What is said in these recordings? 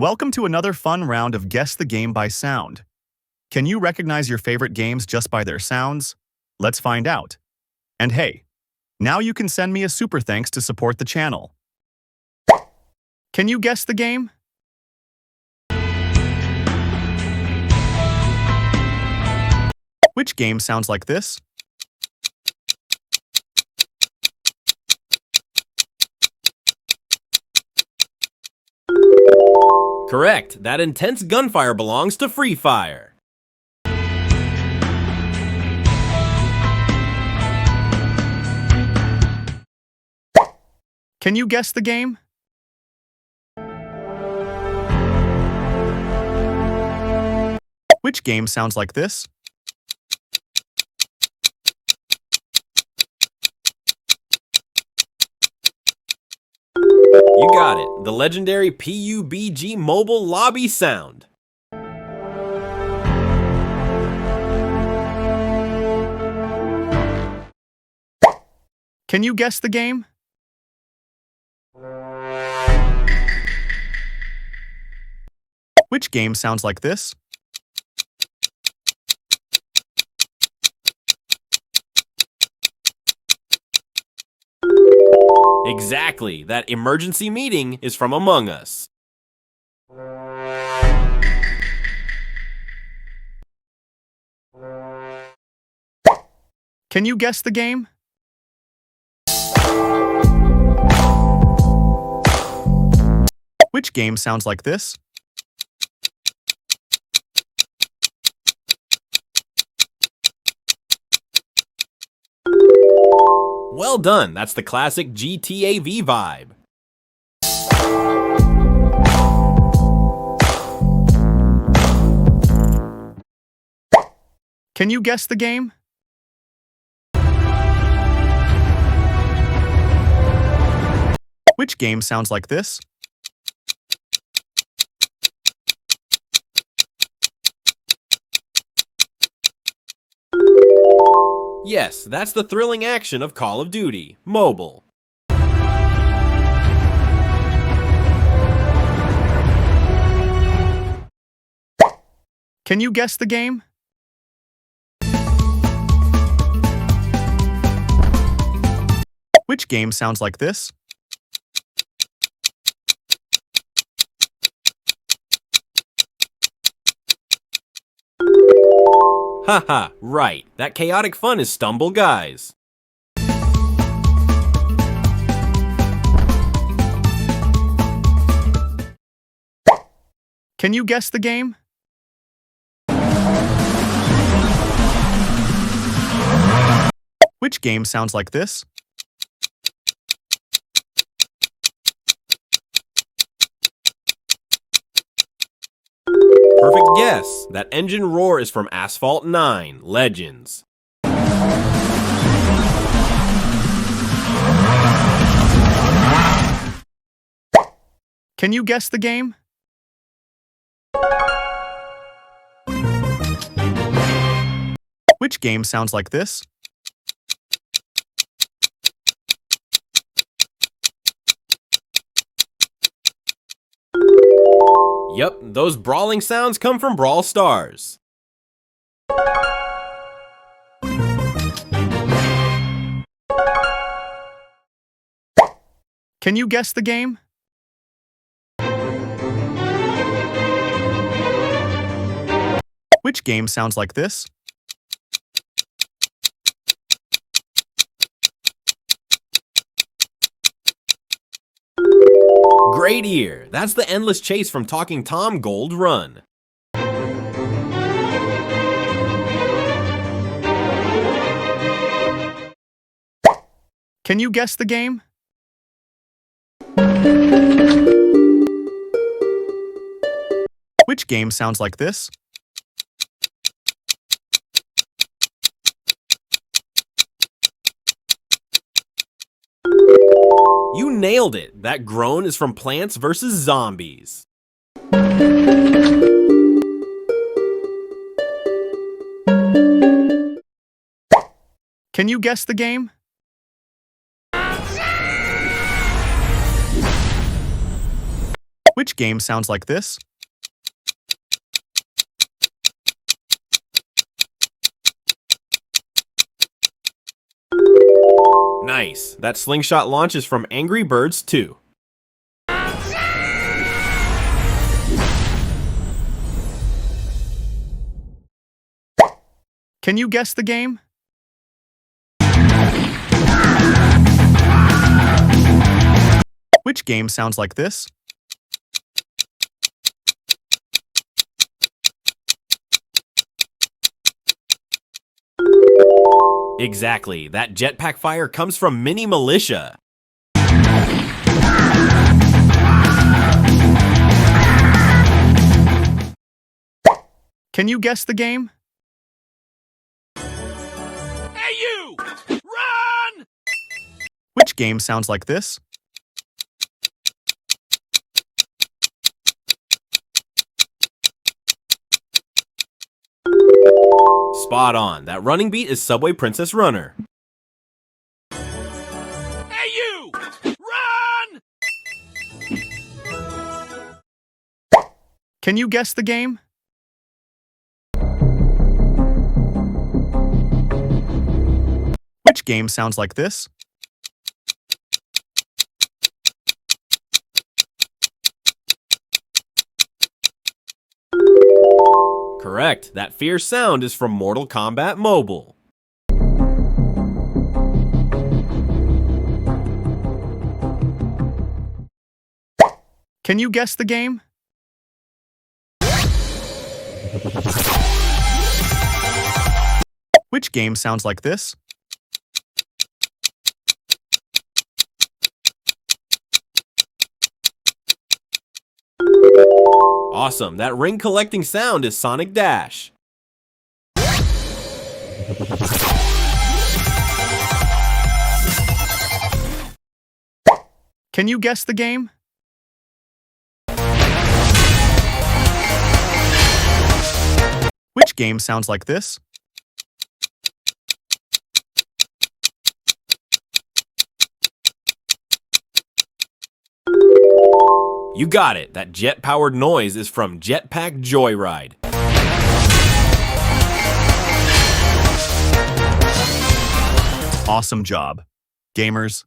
Welcome to another fun round of Guess the Game by Sound. Can you recognize your favorite games just by their sounds? Let's find out. And hey, now you can send me a super thanks to support the channel. Can you guess the game? Which game sounds like this? Correct. That intense gunfire belongs to Free Fire. Can you guess the game? Which game sounds like this? You got it. The legendary PUBG Mobile lobby sound. Can you guess the game? Which game sounds like this? Exactly. That emergency meeting is from Among Us. Can you guess the game? Which game sounds like this? Well done. That's the classic GTA V vibe. Can you guess the game? Which game sounds like this? Yes, that's the thrilling action of Call of Duty Mobile. Can you guess the game? Which game sounds like this? Haha, right. That chaotic fun is Stumble Guys. Can you guess the game? Which game sounds like this? Perfect guess. That engine roar is from Asphalt 9 Legends. Can you guess the game? Which game sounds like this? Yep, those brawling sounds come from Brawl Stars. Can you guess the game? Which game sounds like this? Great ear. That's the endless chase from Talking Tom Gold Run. Can you guess the game? Which game sounds like this? You nailed it. That groan is from Plants vs. Zombies. Can you guess the game? Which game sounds like this? Nice. That slingshot launch is from Angry Birds 2. Can you guess the game? Which game sounds like this? Exactly. That jetpack fire comes from Mini Militia. Can you guess the game? Hey you! Run! Which game sounds like this? Spot on. That running beat is Subway Princess Runner. Hey you! Run! Can you guess the game? Which game sounds like this? Correct. That fierce sound is from Mortal Kombat Mobile. Can you guess the game? Which game sounds like this? Awesome. That ring collecting sound is Sonic Dash. Can you guess the game? Which game sounds like this? You got it. That jet-powered noise is from Jetpack Joyride. Awesome job. Gamers,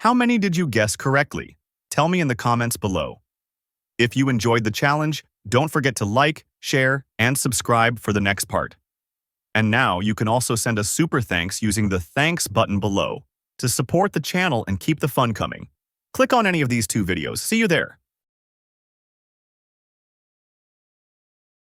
how many did you guess correctly? Tell me in the comments below. If you enjoyed the challenge, don't forget to like, share, and subscribe for the next part. And now you can also send a super thanks using the thanks button below to support the channel and keep the fun coming. Click on any of these two videos. See you there.